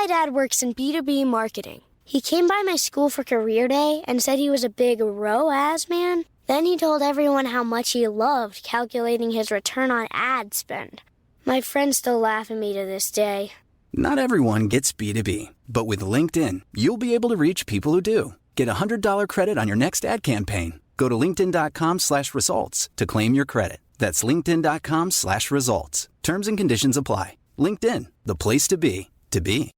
My dad works in B2B marketing. He came by my school for career day and said he was a big ROAS man. Then he told everyone how much he loved calculating his return on ad spend. My friends still laugh at me to this day. Not everyone gets B2B, but with LinkedIn, you'll be able to reach people who do. Get a $100 credit on your next ad campaign. Go to linkedin.com/results to claim your credit. That's linkedin.com/results. Terms and conditions apply. LinkedIn, the place to be, to be.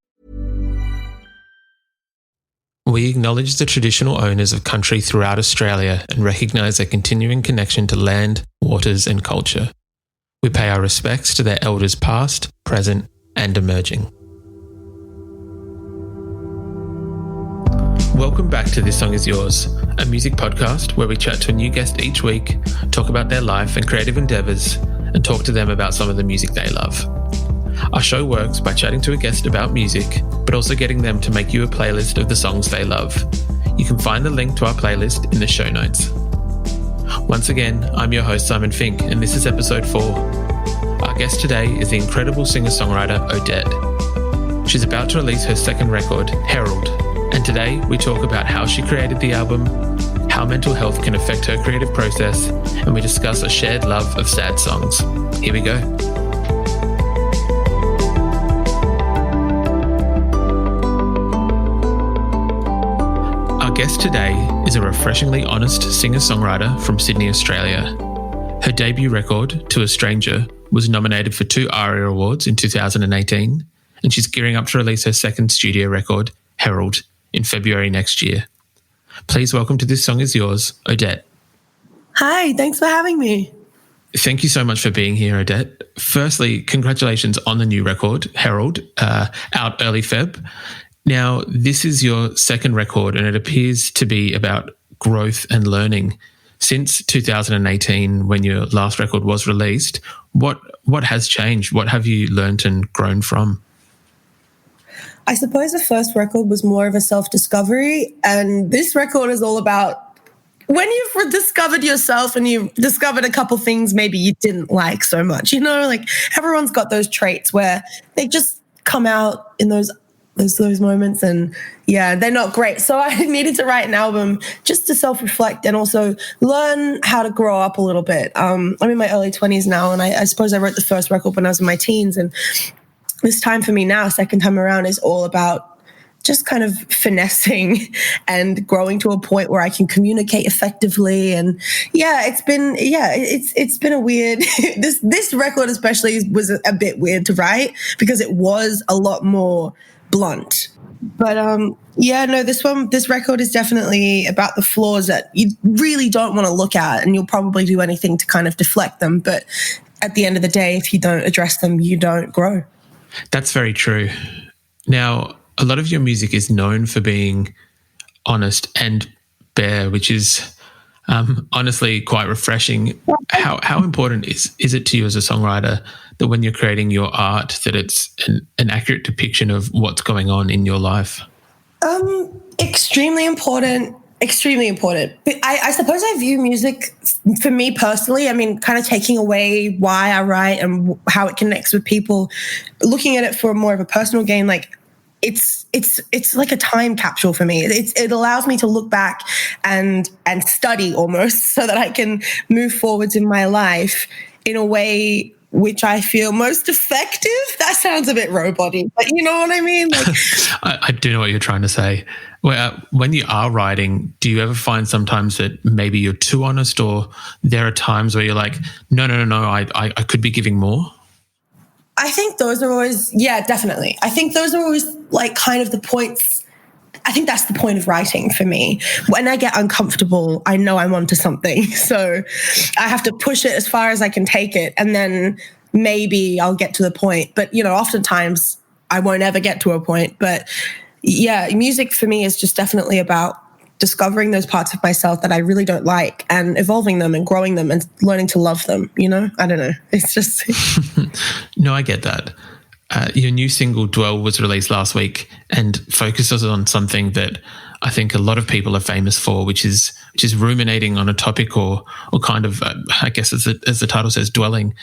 We acknowledge the traditional owners of country throughout Australia and recognise their continuing connection to land, waters and culture. We pay our respects to their elders past, present and emerging. Welcome back to This Song Is Yours, a music podcast where we chat to a new guest each week, talk about their life and creative endeavours, and talk to them about some of the music they love. Our show works by chatting to a guest about music, but also getting them to make you a playlist of the songs they love. You can find the link to our playlist in the show notes. Once again, I'm your host Simon Fink, and this is episode 4. Our guest today is the incredible singer-songwriter Odette. She's about to release her second record, Herald, and today we talk about how she created the album, how mental health can affect her creative process, and we discuss a shared love of sad songs. Here we go. Our guest today is a refreshingly honest singer-songwriter from Sydney, Australia. Her debut record, To a Stranger, was nominated for 2 ARIA Awards in 2018, and she's gearing up to release her second studio record, Herald, in February next year. Please welcome to This Song Is Yours, Odette. Hi, thanks for having me. Thank you so much for being here, Odette. Firstly, congratulations on the new record, Herald, out early Feb. Now, this is your second record and it appears to be about growth and learning. Since 2018, when your last record was released, what has changed? What have you learned and grown from? I suppose the first record was more of a self-discovery, and this record is all about when you've discovered yourself and you've discovered a couple things maybe you didn't like so much. You know, like everyone's got those traits where they just come out in those moments, and yeah, they're not great. So I needed to write an album just to self-reflect and also learn how to grow up a little bit. I'm in my early 20s now, and I suppose I wrote the first record when I was in my teens, and this time for me now, second time around, is all about just kind of finessing and growing to a point where I can communicate effectively. And yeah, it's been a weird, this record especially was a bit weird to write because it was a lot more blunt. But this record is definitely about the flaws that you really don't want to look at, and you'll probably do anything to kind of deflect them. But at the end of the day, if you don't address them, you don't grow. That's very true. Now, a lot of your music is known for being honest and bare, which is honestly quite refreshing. How important is it to you as a songwriter that when you're creating your art that it's an accurate depiction of what's going on in your life? Extremely important. Extremely important. But I suppose I view music, for me personally, I mean, kind of taking away why I write and how it connects with people, looking at it for more of a personal gain, like it's like a time capsule for me. It allows me to look back and study almost so that I can move forwards in my life in a way which I feel most effective. That sounds a bit robot-y, but you know what I mean? Like, I do know what you're trying to say. When you are writing, do you ever find sometimes that maybe you're too honest, or there are times where you're like, no, I could be giving more? I think those are always, yeah, definitely. I think those are always like kind of the points. I think that's the point of writing for me. When I get uncomfortable, I know I'm onto something. So I have to push it as far as I can take it, and then maybe I'll get to the point. But, you know, oftentimes I won't ever get to a point. But yeah, music for me is just definitely about discovering those parts of myself that I really don't like and evolving them and growing them and learning to love them, you know? I don't know. It's just... No, I get that. Your new single, Dwell, was released last week and focuses on something that I think a lot of people are famous for, which is ruminating on a topic or kind of, I guess as the title says, dwelling.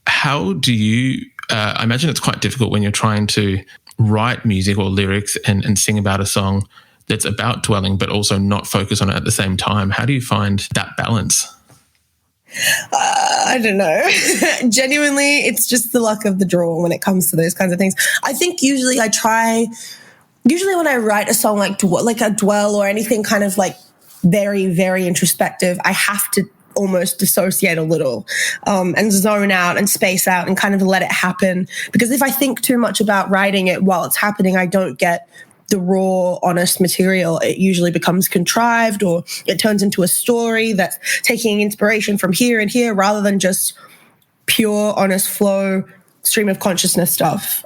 How do you, I imagine it's quite difficult when you're trying to write music or lyrics and sing about a song that's about dwelling but also not focus on it at the same time? How do you find that balance? I don't know. Genuinely, it's just the luck of the draw when it comes to those kinds of things. I think usually when I write a song like a dwell or anything kind of like very, very introspective, I have to almost dissociate a little and zone out and space out and kind of let it happen. Because if I think too much about writing it while it's happening, I don't get the raw, honest material. It usually becomes contrived, or it turns into a story that's taking inspiration from here and here rather than just pure, honest flow, stream of consciousness stuff.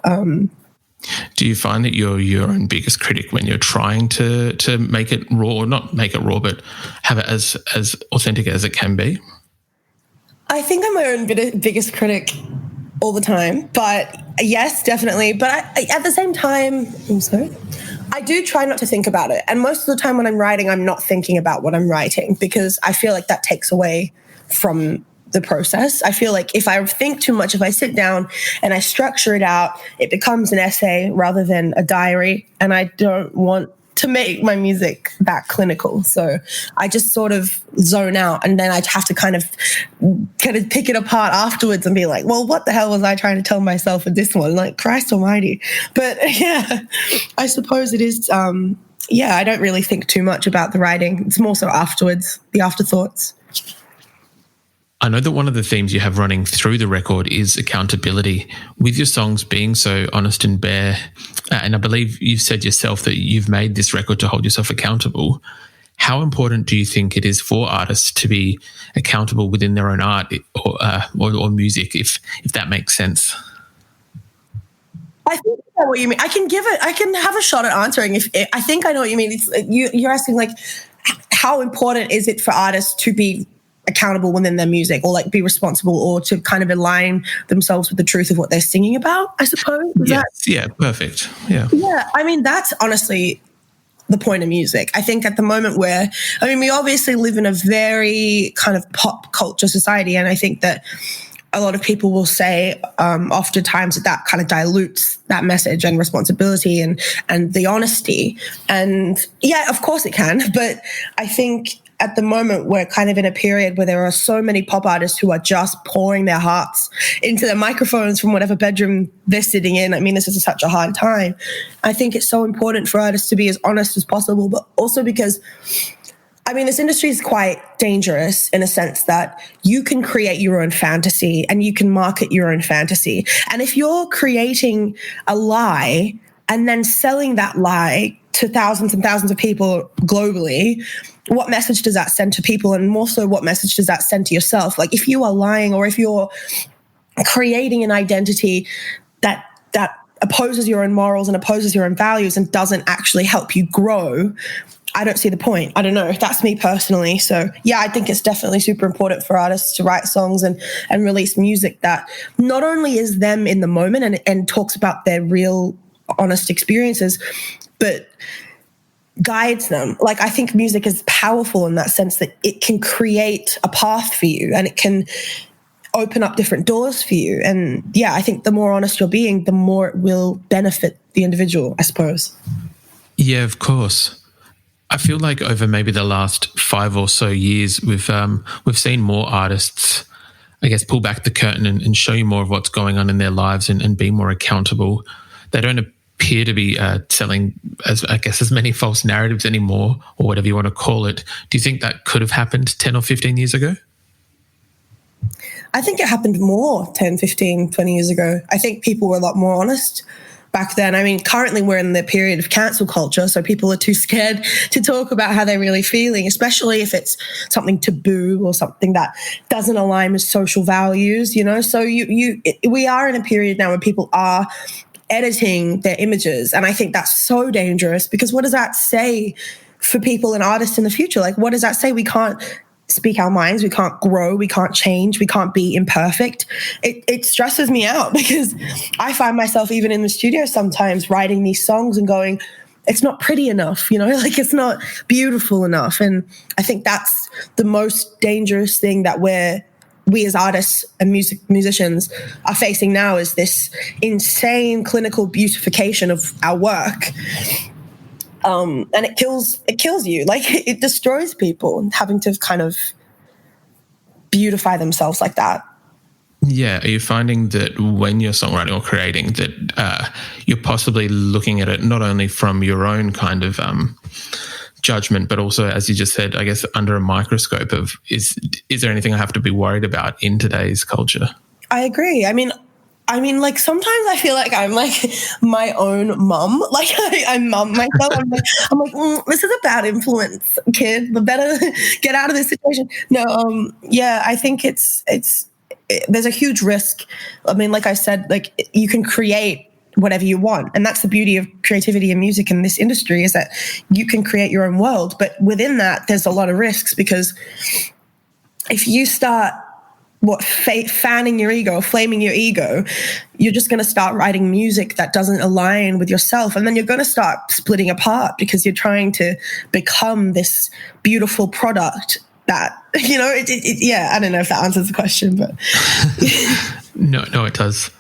Do you find that you're your own biggest critic when you're trying to make it raw, or not make it raw, but have it as authentic as it can be? I think I'm my own biggest critic all the time, but yes, definitely. But at the same time, I do try not to think about it. And most of the time when I'm writing, I'm not thinking about what I'm writing because I feel like that takes away from the process. I feel like if I think too much, if I sit down and I structure it out, it becomes an essay rather than a diary. And I don't want to make my music that clinical. So I just sort of zone out, and then I have to kind of pick it apart afterwards and be like, well, what the hell was I trying to tell myself with this one? Like, Christ almighty. But yeah, I suppose it is, I don't really think too much about the writing. It's more so afterwards, the afterthoughts. I know that one of the themes you have running through the record is accountability. With your songs being so honest and bare, and I believe you've said yourself that you've made this record to hold yourself accountable. How important do you think it is for artists to be accountable within their own art or music, if that makes sense? I think I know what you mean. I can have a shot at answering. I think I know what you mean. You're asking like, how important is it for artists to be accountable within their music, or like be responsible, or to kind of align themselves with the truth of what they're singing about, I suppose. Yeah, perfect. Yeah. Yeah, I mean, that's honestly the point of music. I think at the moment we obviously live in a very kind of pop culture society, and I think that a lot of people will say oftentimes that kind of dilutes that message and responsibility and the honesty. And yeah, of course it can, but I think at the moment, we're kind of in a period where there are so many pop artists who are just pouring their hearts into their microphones from whatever bedroom they're sitting in. I mean, this is such a hard time. I think it's so important for artists to be as honest as possible, but also because, I mean, this industry is quite dangerous in a sense that you can create your own fantasy and you can market your own fantasy. And if you're creating a lie and then selling that lie to thousands and thousands of people globally, what message does that send to people? And more so, what message does that send to yourself? Like, if you are lying, or if you're creating an identity that opposes your own morals and opposes your own values and doesn't actually help you grow, I don't see the point. I don't know. That's me personally. So yeah, I think it's definitely super important for artists to write songs and release music that not only is them in the moment and talks about their real honest experiences, but guides them. Like, I think music is powerful in that sense that it can create a path for you and it can open up different doors for you. And yeah, I think the more honest you're being, the more it will benefit the individual, I suppose. Yeah, of course. I feel like over maybe the last 5 or so years, we've seen more artists, I guess, pull back the curtain and show you more of what's going on in their lives and be more accountable. They don't appear to be selling as many false narratives anymore, or whatever you want to call it. Do you think that could have happened 10 or 15 years ago? I think it happened more 10, 15, 20 years ago. I think people were a lot more honest back then. I mean, currently we're in the period of cancel culture, so people are too scared to talk about how they're really feeling, especially if it's something taboo or something that doesn't align with social values, you know? So we are in a period now where people are editing their images. And I think that's so dangerous, because what does that say for people and artists in the future? Like, what does that say? We can't speak our minds, we can't grow, we can't change, we can't be imperfect. It stresses me out, because I find myself even in the studio sometimes writing these songs and going, it's not pretty enough, you know, like it's not beautiful enough. And I think that's the most dangerous thing that we're we as artists and musicians are facing now is this insane clinical beautification of our work. And it kills you. Like, it destroys people having to kind of beautify themselves like that. Yeah. Are you finding that when you're songwriting or creating that you're possibly looking at it not only from your own kind of judgment, but also, as you just said, I guess under a microscope of is there anything I have to be worried about in today's culture? I agree. I mean, like, sometimes I feel like I'm like my own mum. Like, I mum myself. I'm like, this is a bad influence, kid. But better get out of this situation. No, yeah, I think there's a huge risk. I mean, like I said, like, you can create whatever you want. And that's the beauty of creativity and music in this industry, is that you can create your own world. But within that, there's a lot of risks, because if you start fanning your ego, flaming your ego, you're just going to start writing music that doesn't align with yourself. And then you're going to start splitting apart because you're trying to become this beautiful product that, yeah, I don't know if that answers the question, but. No, it does.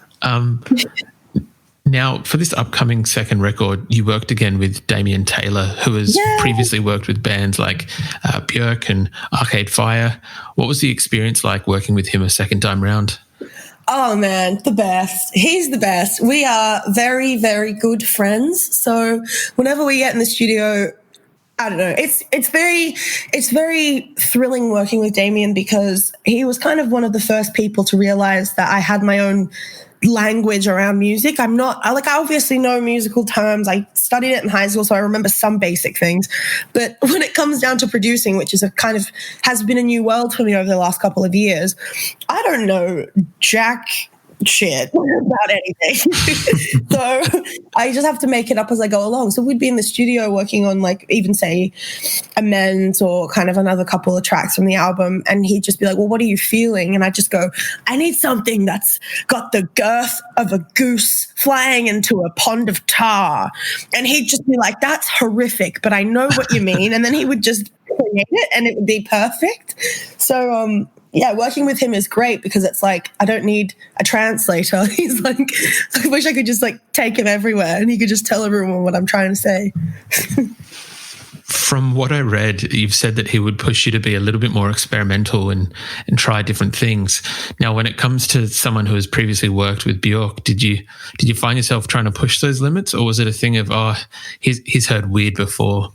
Now, for this upcoming second record, you worked again with Damien Taylor, who has previously worked with bands like Björk and Arcade Fire. What was the experience like working with him a second time round? Oh, man, the best. He's the best. We are very, very good friends. So whenever we get in the studio, I don't know, it's very thrilling working with Damien, because he was kind of one of the first people to realize that I had my own language around music. I obviously know musical terms. I studied it in high school, so I remember some basic things. But when it comes down to producing, which is has been a new world for me over the last couple of years, I don't know jack shit about anything. So I just have to make it up as I go along. So we'd be in the studio working on, like, even say Amends or kind of another couple of tracks from the album, and he'd just be like, well, what are you feeling? And I'd just go, I need something that's got the girth of a goose flying into a pond of tar. And he'd just be like, that's horrific, but I know what you mean. And then he would just create it and it would be perfect. So yeah, working with him is great, because it's like, I don't need a translator. He's like, I wish I could just like take him everywhere and he could just tell everyone what I'm trying to say. From what I read, you've said that he would push you to be a little bit more experimental and try different things. Now, when it comes to someone who has previously worked with Björk, did you find yourself trying to push those limits, or was it a thing of, he's heard weird before?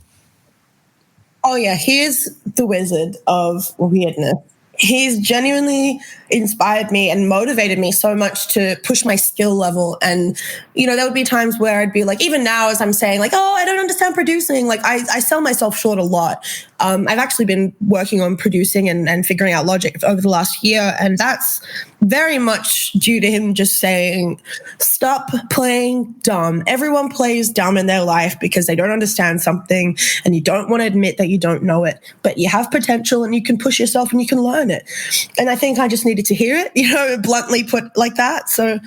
Oh yeah, he is the wizard of weirdness. He's genuinely inspired me and motivated me so much to push my skill level. And, there would be times where I'd be like, even now as I'm saying, like, oh, I don't understand producing. Like, I sell myself short a lot. I've actually been working on producing and figuring out Logic over the last year. And that's very much due to him just saying, stop playing dumb. Everyone plays dumb in their life because they don't understand something and you don't want to admit that you don't know it, but you have potential and you can push yourself and you can learn it. And I think I just needed to hear it, bluntly put like that. So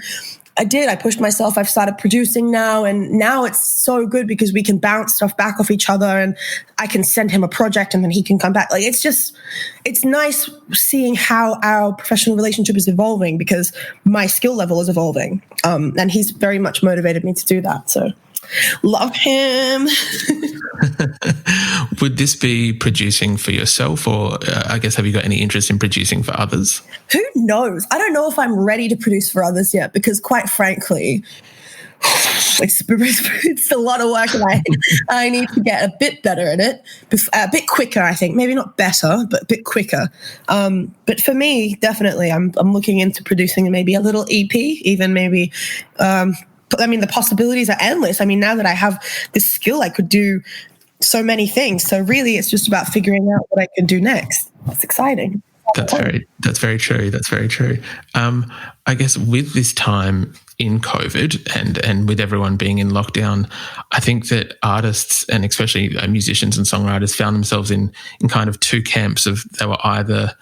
I did. I pushed myself. I've started producing now, and now it's so good because we can bounce stuff back off each other, and I can send him a project and then he can come back. Like, it's nice seeing how our professional relationship is evolving, because my skill level is evolving. And he's very much motivated me to do that. So love him. Would this be producing for yourself, or I guess, have you got any interest in producing for others? Who knows? I don't know if I'm ready to produce for others yet, because quite frankly, it's a lot of work, and I need to get a bit better at it, a bit quicker, I think. Maybe not better, but a bit quicker. But for me, definitely, I'm looking into producing maybe a little EP, even maybe. The possibilities are endless. I mean, now that I have this skill, I could do so many things. So really, it's just about figuring out what I can do next. It's exciting. That's very true. That's very true. I guess with this time in COVID and with everyone being in lockdown, I think that artists, and especially musicians and songwriters, found themselves in kind of two camps of, they were either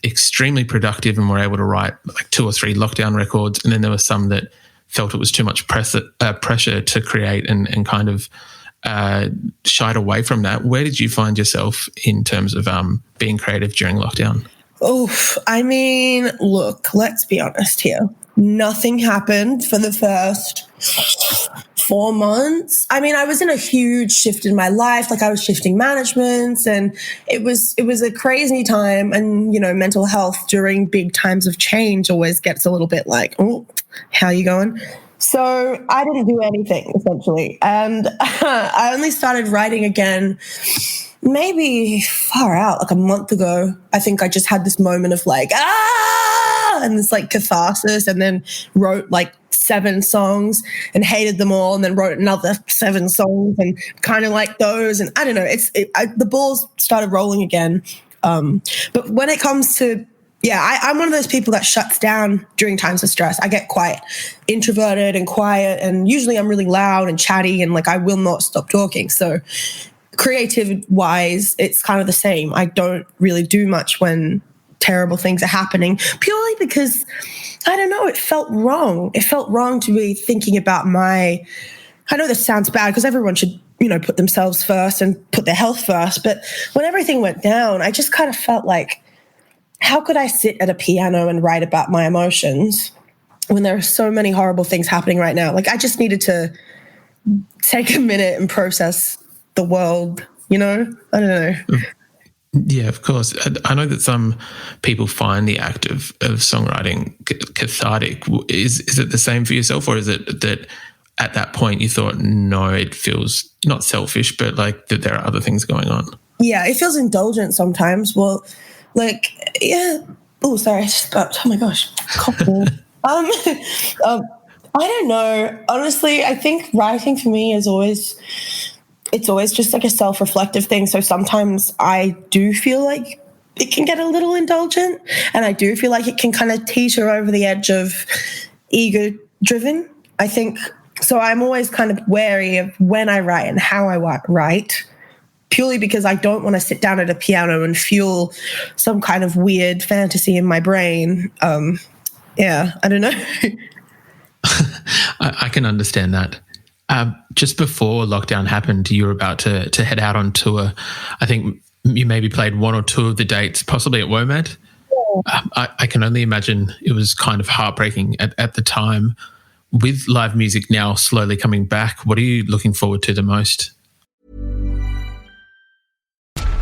extremely productive and were able to write like 2 or 3 lockdown records, and then there were some that felt it was too much pressure to create and kind of shied away from that. Where did you find yourself in terms of being creative during lockdown? Oh, I mean, look, let's be honest here. Nothing happened for the first 4 months. I mean, I was in a huge shift in my life. Like, I was shifting managements, and it was a crazy time. And, you know, mental health during big times of change always gets a little bit like, oh, how you going? So I didn't do anything, essentially. And I only started writing again maybe far out, like a month ago. I think I just had this moment of like, and this like catharsis, and then wrote like 7 songs and hated them all, and then wrote another 7 songs and kind of like those. And I don't know, the balls started rolling again. But when it comes to, I'm one of those people that shuts down during times of stress. I get quite introverted and quiet, and usually I'm really loud and chatty, and like I will not stop talking. So creative wise, it's kind of the same. I don't really do much when terrible things are happening, purely because, I don't know, it felt wrong. It felt wrong to be thinking about I know this sounds bad because everyone should, you know, put themselves first and put their health first. But when everything went down, I just kind of felt like, how could I sit at a piano and write about my emotions when there are so many horrible things happening right now? Like, I just needed to take a minute and process the world, you know? I don't know. Yeah, of course. I know that some people find the act of songwriting cathartic. Is it the same for yourself, or is it that at that point you thought, no, it feels not selfish, but like that there are other things going on? Yeah, it feels indulgent sometimes. Well, like, yeah. Oh, sorry, I just burped. Oh my gosh. I don't know. Honestly, I think writing for me is always just like a self-reflective thing. So sometimes I do feel like it can get a little indulgent, and I do feel like it can kind of teeter over the edge of ego-driven, I think. So I'm always kind of wary of when I write and how I write, purely because I don't want to sit down at a piano and fuel some kind of weird fantasy in my brain. I don't know. I can understand that. Just before lockdown happened, you were about to head out on tour. I think you maybe played 1 or 2 of the dates, possibly at WOMAD. Yeah. I can only imagine it was kind of heartbreaking at the time. With live music now slowly coming back, what are you looking forward to the most?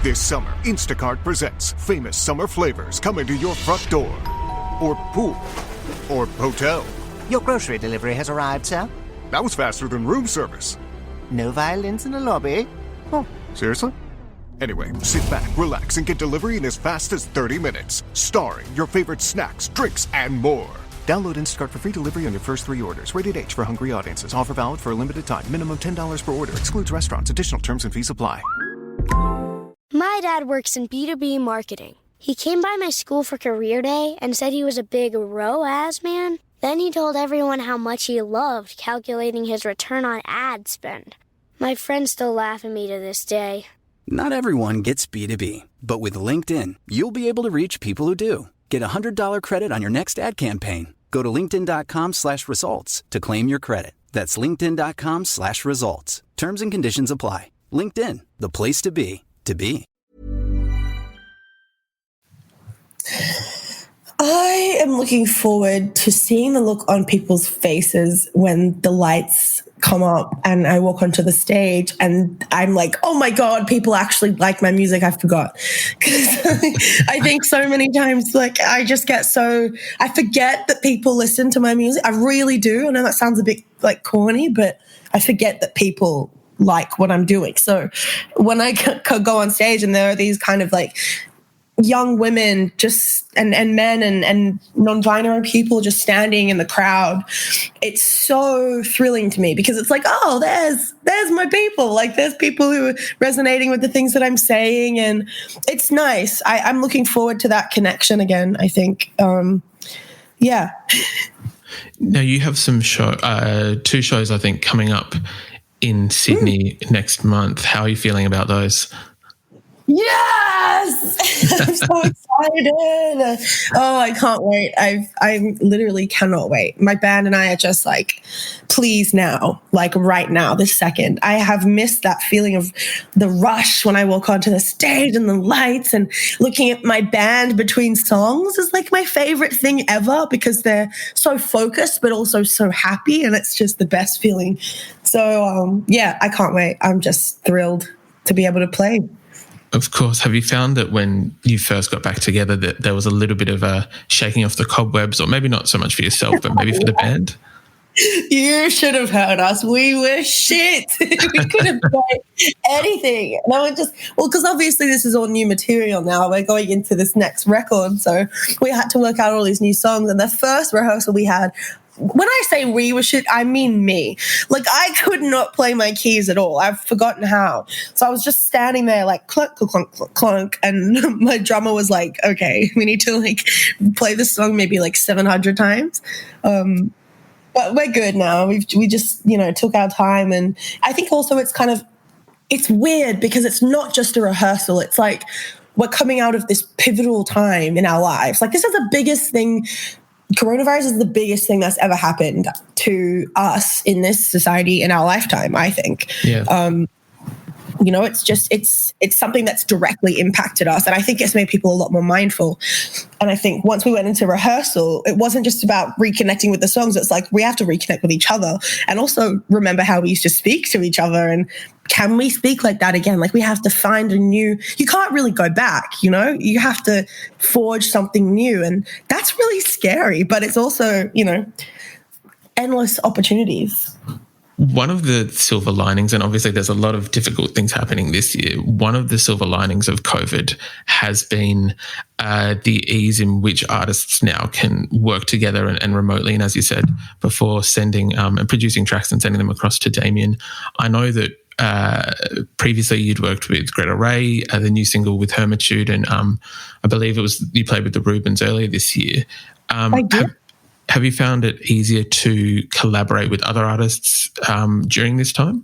This summer, Instacart presents famous summer flavors coming to your front door. Or pool. Or hotel. Your grocery delivery has arrived, sir. That was faster than room service. No violins in the lobby. Oh, seriously? Anyway, sit back, relax, and get delivery in as fast as 30 minutes. Starring your favorite snacks, drinks, and more. Download Instacart for free delivery on your first 3 orders. Rated H for hungry audiences. Offer valid for a limited time. Minimum $10 per order. Excludes restaurants. Additional terms and fees apply. My dad works in B2B marketing. He came by my school for career day and said he was a big ROAS man. Then he told everyone how much he loved calculating his return on ad spend. My friends still laugh at me to this day. Not everyone gets B2B, but with LinkedIn, you'll be able to reach people who do. Get a $100 credit on your next ad campaign. Go to linkedin.com/results to claim your credit. That's linkedin.com/results. Terms and conditions apply. LinkedIn, the place to be, to be. I am looking forward to seeing the look on people's faces when the lights come up and I walk onto the stage and I'm like, oh my God, people actually like my music. I forgot. Because I think so many times, like, I forget that people listen to my music. I really do. I know that sounds a bit like corny, but I forget that people like what I'm doing. So when I go on stage and there are these kind of like young women just and men and non-binary people just standing in the crowd, it's so thrilling to me because it's like, oh, there's my people. Like, there's people who are resonating with the things that I'm saying, and it's nice. I'm looking forward to that connection again, I think. Yeah. Now, you have some 2 shows, I think, coming up in Sydney next month. How are you feeling about those? Yes! I'm so excited. Oh, I can't wait. I literally cannot wait. My band and I are just like, please now, like right now, this second. I have missed that feeling of the rush when I walk onto the stage and the lights, and looking at my band between songs is like my favorite thing ever, because they're so focused but also so happy, and it's just the best feeling. So yeah, I can't wait. I'm just thrilled to be able to play. Of course. Have you found that when you first got back together that there was a little bit of a shaking off the cobwebs, or maybe not so much for yourself, but maybe for the band? You should have heard us. We were shit. We couldn't play anything. And I would just, because obviously this is all new material now. We're going into this next record. So we had to work out all these new songs. And the first rehearsal we had, when I say we were shit, I mean me. Like, I could not play my keys at all. I've forgotten how. So I was just standing there like clunk, clunk, clunk, clunk. And my drummer was like, okay, we need to like play this song maybe like 700 times. But we're good now. We just, took our time. And I think also it's weird because it's not just a rehearsal. It's like we're coming out of this pivotal time in our lives. Like, this is the biggest thing. Coronavirus is the biggest thing that's ever happened to us in this society in our lifetime, I think. Yeah. It's something that's directly impacted us. And I think it's made people a lot more mindful. And I think once we went into rehearsal, it wasn't just about reconnecting with the songs. It's like, we have to reconnect with each other and also remember how we used to speak to each other. And can we speak like that again? Like, we have to find you can't really go back, you have to forge something new. And that's really scary, but it's also, endless opportunities. One of the silver linings, and obviously there's a lot of difficult things happening this year, one of the silver linings of COVID has been the ease in which artists now can work together and remotely. And as you said before, sending and producing tracks and sending them across to Damien. I know that previously you'd worked with Greta Ray, the new single with Hermitude, and I believe it was you played with the Rubens earlier this year. I did. Have you found it easier to collaborate with other artists during this time?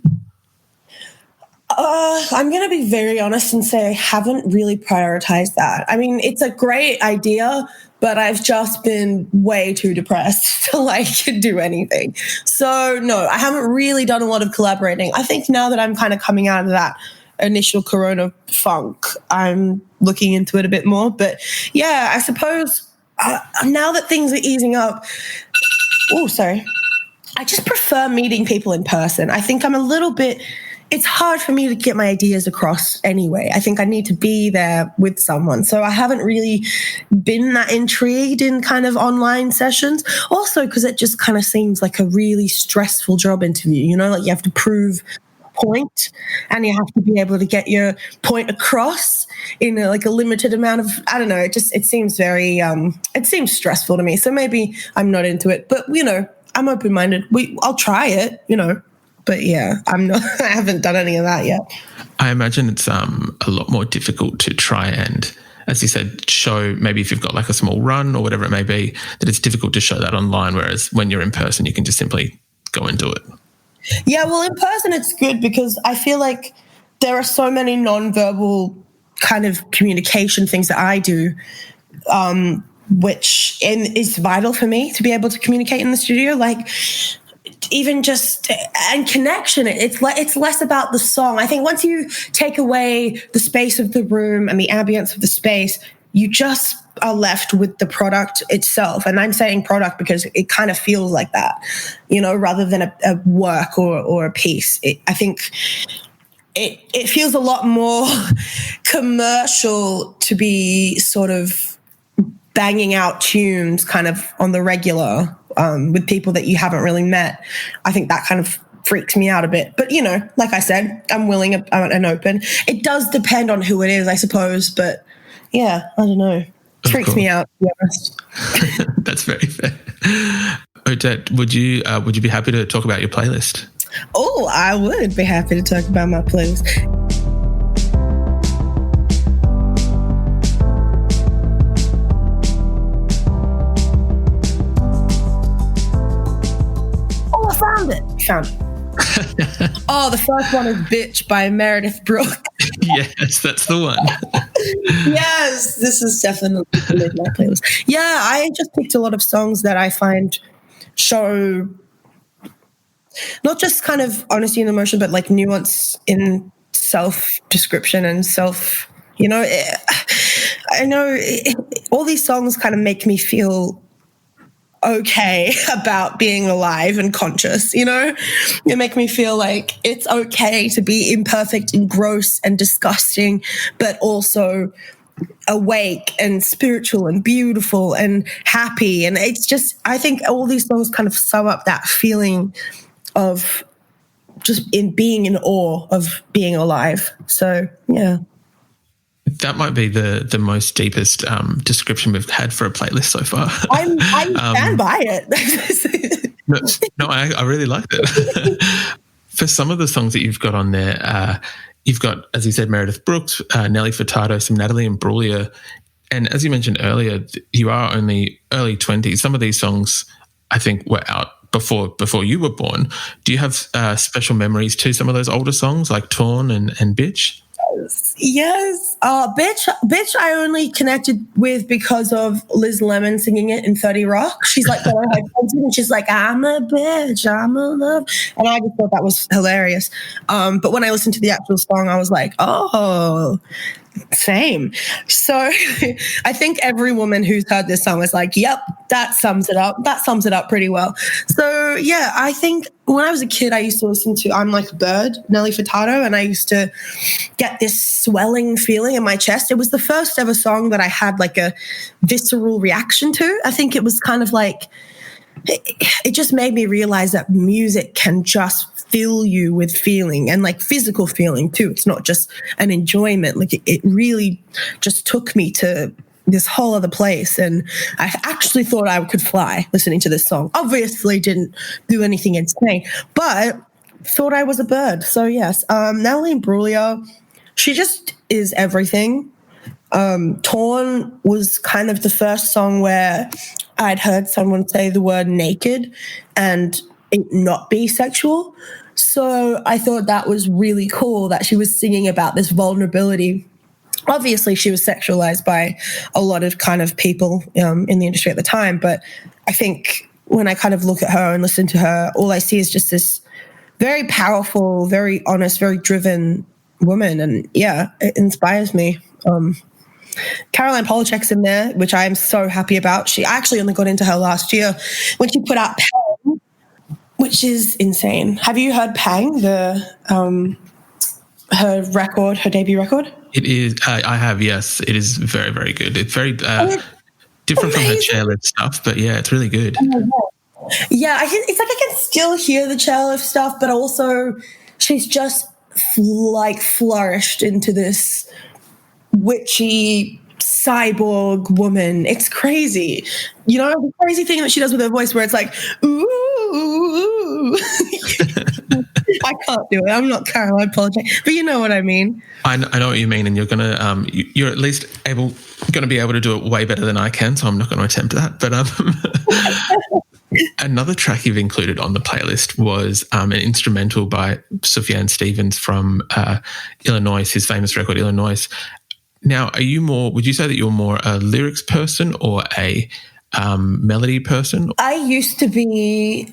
I'm going to be very honest and say I haven't really prioritized that. I mean, it's a great idea, but I've just been way too depressed to do anything. So no, I haven't really done a lot of collaborating. I think now that I'm kind of coming out of that initial Corona funk, I'm looking into it a bit more. But yeah, I suppose now that things are easing up, I just prefer meeting people in person. I think it's hard for me to get my ideas across anyway. I think I need to be there with someone. So I haven't really been that intrigued in kind of online sessions. Also, because it just kind of seems like a really stressful job interview, like you have to prove point and you have to be able to get your point across in a limited amount of, I don't know, it seems very it seems stressful to me. So maybe I'm not into it, but I'm open-minded. I'll try it, but yeah, I haven't done any of that yet. I imagine it's a lot more difficult to try and, as you said, show, maybe if you've got like a small run or whatever it may be, that it's difficult to show that online, whereas when you're in person you can just simply go and do it. Yeah, well, in person it's good because I feel like there are so many non-verbal kind of communication things that I do, which is vital for me to be able to communicate in the studio. Like, even just and connection. It's less about the song. I think once you take away the space of the room and the ambience of the space, you just are left with the product itself. And I'm saying product because it kind of feels like that, rather than a work or a piece. I think it feels a lot more commercial to be sort of banging out tunes kind of on the regular with people that you haven't really met. I think that kind of freaks me out a bit. But, like I said, I'm willing and open. It does depend on who it is, I suppose. But yeah, I don't know. It freaks me out, to be honest. That's very fair. Odette, would you be happy to talk about your playlist? Oh, I would be happy to talk about my playlist. Oh, I found it. Oh, the first one is Bitch by Meredith Brooks. Yes, that's the one. Yes, this is definitely my playlist. Yeah, I just picked a lot of songs that I find show not just kind of honesty and emotion, but like nuance in self-description and self, I know all these songs kind of make me feel okay about being alive and conscious, They make me feel like it's okay to be imperfect and gross and disgusting, but also awake and spiritual and beautiful and happy. And it's just, I think all these songs kind of sum up that feeling of just in being in awe of being alive. So, yeah. That might be the most deepest description we've had for a playlist so far. I stand by it. no, I really liked it. For some of the songs that you've got on there, you've got, as you said, Meredith Brooks, Nelly Furtado, some Natalie Imbruglia, and as you mentioned earlier, you are only early 20s. Some of these songs, I think, were out before you were born. Do you have special memories to some of those older songs like Torn and Bitch? Yes. Bitch I only connected with because of Liz Lemon singing it in 30 Rock. She's like, and she's like, I'm a bitch, I'm a love. And I just thought that was hilarious. But when I listened to the actual song, I was like, oh, same. So I think every woman who's heard this song is like, yep, that sums it up. That sums it up pretty well. So yeah, I think when I was a kid, I used to listen to I'm Like a Bird, Nelly Furtado, and I used to get this swelling feeling in my chest. It was the first ever song that I had like a visceral reaction to. I think it was kind of like, it just made me realize that music can just fill you with feeling and like physical feeling too. It's not just an enjoyment. Like it really just took me to this whole other place. And I actually thought I could fly listening to this song. Obviously didn't do anything insane, but thought I was a bird. So yes, Natalie Imbruglia, she just is everything. Torn was kind of the first song where I'd heard someone say the word naked and it not be sexual. So I thought that was really cool that she was singing about this vulnerability. Obviously, she was sexualized by a lot of kind of people in the industry at the time. But I think when I kind of look at her and listen to her, all I see is just this very powerful, very honest, very driven woman. And yeah, it inspires me. Caroline Polachek's in there, which I am so happy about. She actually only got into her last year when she put out Pang, which is insane. Have you heard Pang, her record, her debut record? It is. I have, yes. It is very, very good. It's very different from her chairlift stuff, but yeah, it's really good. Yeah, it's like I can still hear the chairlift stuff, but also she's just flourished into this witchy cyborg woman. It's crazy. The crazy thing that she does with her voice where it's like, ooh. I can't do it. I'm not Caroline Polachek, but you know what I mean. I know what you mean, and you're gonna you're at least going to be able to do it way better than I can, so I'm not going to attempt that. But another track you've included on the playlist was an instrumental by Sufjan Stevens from Illinois, his famous record Illinois. Now, would you say that you're more a lyrics person or a melody person? I used to be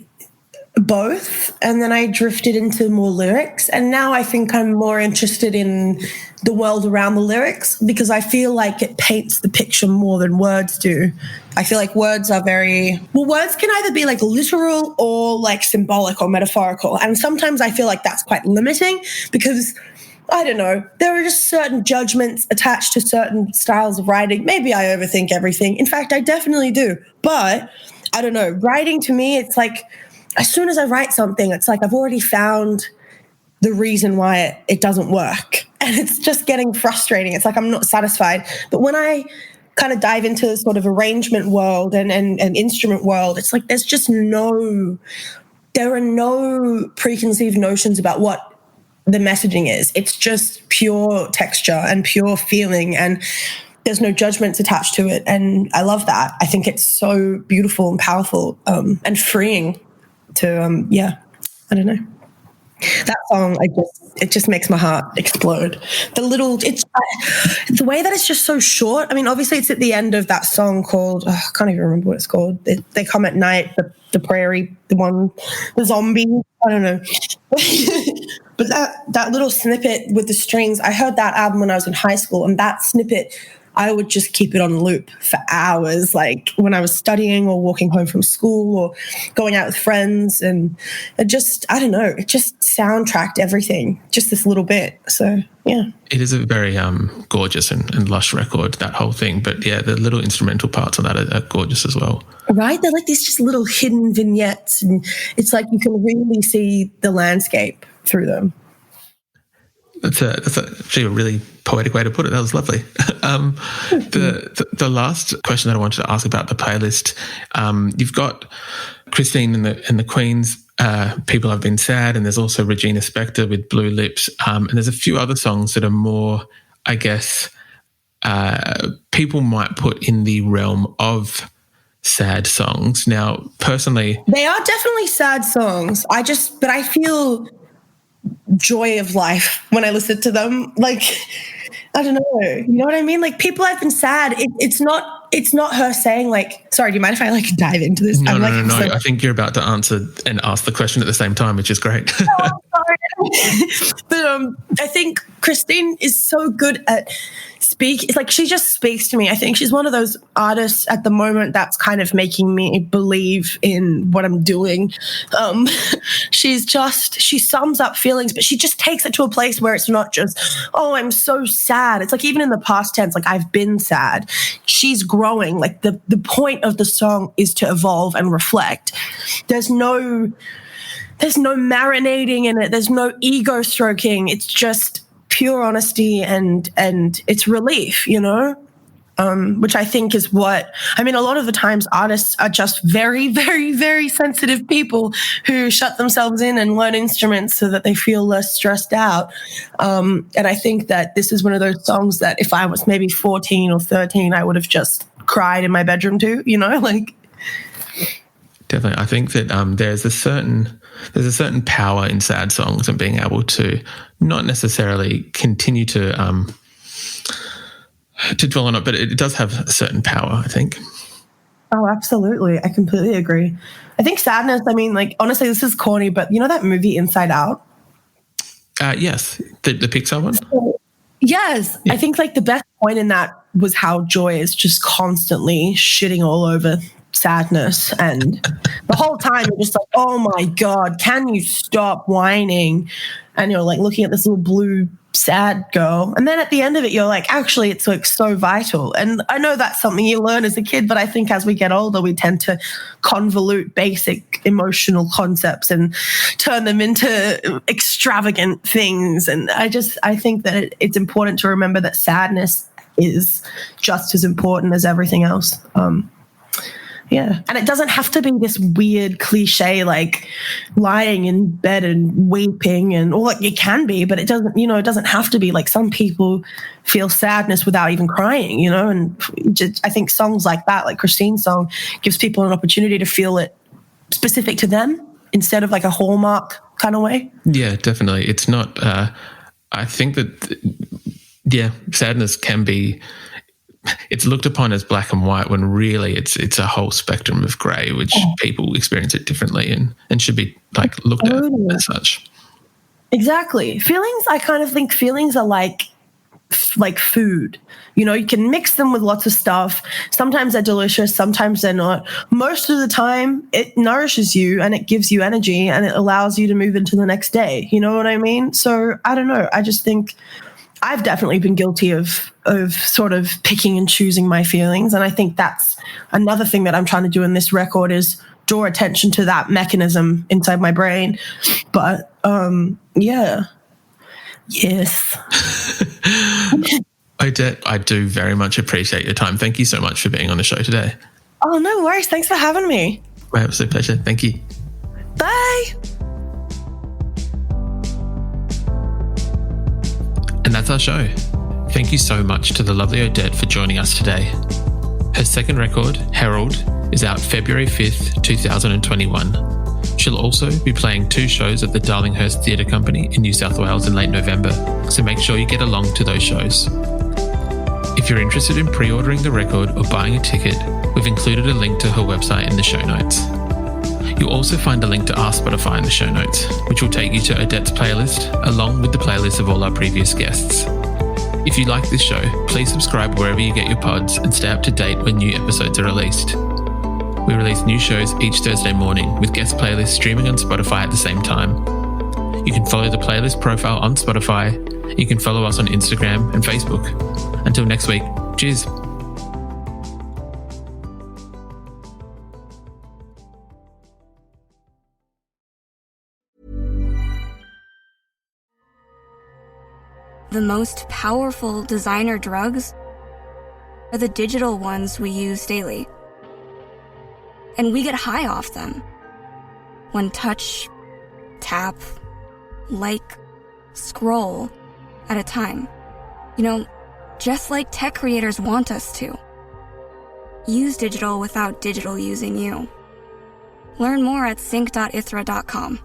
both, and then I drifted into more lyrics, and now I think I'm more interested in the world around the lyrics because I feel like it paints the picture more than words do. I feel like words can either be like literal or like symbolic or metaphorical, and sometimes I feel like that's quite limiting because I don't know, there are just certain judgments attached to certain styles of writing. Maybe I overthink everything. In fact, I definitely do. But I don't know, writing to me, it's like as soon as I write something, it's like I've already found the reason why it doesn't work. And it's just getting frustrating. It's like I'm not satisfied. But when I kind of dive into the sort of arrangement world and instrument world, it's like there are no preconceived notions about what the messaging is. It's just pure texture and pure feeling, and there's no judgments attached to it. And I love that. I think it's so beautiful and powerful and freeing to, I don't know. That song, it just makes my heart explode. The way that it's just so short. I mean, obviously it's at the end of that song called, I can't even remember what it's called. They come at night, the prairie, the zombie, I don't know. But that little snippet with the strings, I heard that album when I was in high school, and that snippet, I would just keep it on loop for hours, like when I was studying or walking home from school or going out with friends. And it just, I don't know, it just soundtracked everything, just this little bit. So, yeah. It is a very gorgeous and lush record, that whole thing. But, yeah, the little instrumental parts on that are gorgeous as well. Right? They're like these just little hidden vignettes, and it's like you can really see the landscape through them. That's actually a really poetic way to put it. That was lovely. The last question that I wanted to ask about the playlist, you've got Christine and the Queens, People Have Been Sad, and there's also Regina Spektor with Blue Lips, and there's a few other songs that are more, I guess, people might put in the realm of sad songs. Now, personally, they are definitely sad songs. But I feel joy of life when I listen to them. Like, I don't know, you know what I mean? Like, People Have Been Sad. It's not her saying, like, sorry, do you mind if I like dive into this? No. I think you're about to answer and ask the question at the same time, which is great. Oh, sorry. But I think Christine is so good at it's like she just speaks to me. I think she's one of those artists at the moment that's kind of making me believe in what I'm doing. She sums up feelings, but she just takes it to a place where it's not just, oh, I'm so sad. It's like, even in the past tense, like, I've been sad. She's growing. Like, the point of the song is to evolve and reflect. There's no marinating in it. There's no ego stroking. It's just pure honesty and it's relief, you know, which I think is what, I mean, a lot of the times artists are just very, very, very sensitive people who shut themselves in and learn instruments so that they feel less stressed out. And I think that this is one of those songs that if I was maybe 14 or 13, I would have just cried in my bedroom too, you know, like. Definitely. I think that there's a certain power in sad songs and being able to not necessarily continue to dwell on it, but it does have a certain power, I think. Oh, absolutely. I completely agree. I think sadness, I mean, like, honestly, this is corny, but you know that movie Inside Out? Yes. The Pixar one? Yes. Yeah. I think, like, the best point in that was how joy is just constantly shitting all over sadness, and the whole time you're just like, oh my God, can you stop whining? And you're like looking at this little blue sad girl, and then at the end of it you're like, actually it's like so vital. And I know that's something you learn as a kid, but I think as we get older we tend to convolute basic emotional concepts and turn them into extravagant things. And I think that it's important to remember that sadness is just as important as everything else. Yeah. And it doesn't have to be this weird cliche, like lying in bed and weeping and, or like it can be, but it doesn't, you know, it doesn't have to be. Like, some people feel sadness without even crying, you know, and I think songs like that, like Christine's song, gives people an opportunity to feel it specific to them instead of like a hallmark kind of way. Yeah, definitely. It's not, I think that, sadness can be, it's looked upon as black and white when really it's a whole spectrum of grey, which people experience it differently and should be like looked at as such. Exactly. Feelings, I kind of think feelings are like food. You know, you can mix them with lots of stuff. Sometimes they're delicious, sometimes they're not. Most of the time it nourishes you and it gives you energy and it allows you to move into the next day. You know what I mean? So I don't know. I just think I've definitely been guilty of sort of picking and choosing my feelings. And I think that's another thing that I'm trying to do in this record is draw attention to that mechanism inside my brain. But yes. Odette, I do very much appreciate your time. Thank you so much for being on the show today. Oh, no worries. Thanks for having me. My absolute pleasure. Thank you. Bye. And that's our show. Thank you so much to the lovely Odette for joining us today. Her second record, Herald, is out February 5th, 2021. She'll also be playing 2 shows at the Darlinghurst Theatre Company in New South Wales in late November, so make sure you get along to those shows. If you're interested in pre-ordering the record or buying a ticket, we've included a link to her website in the show notes. You'll also find a link to our Spotify in the show notes, which will take you to Odette's playlist, along with the playlist of all our previous guests. If you like this show, please subscribe wherever you get your pods and stay up to date when new episodes are released. We release new shows each Thursday morning with guest playlists streaming on Spotify at the same time. You can follow the playlist profile on Spotify. You can follow us on Instagram and Facebook. Until next week, cheers. The most powerful designer drugs are the digital ones we use daily. And we get high off them. One touch, tap, like, scroll at a time. You know, just like tech creators want us to. Use digital without digital using you. Learn more at sync.ithra.com.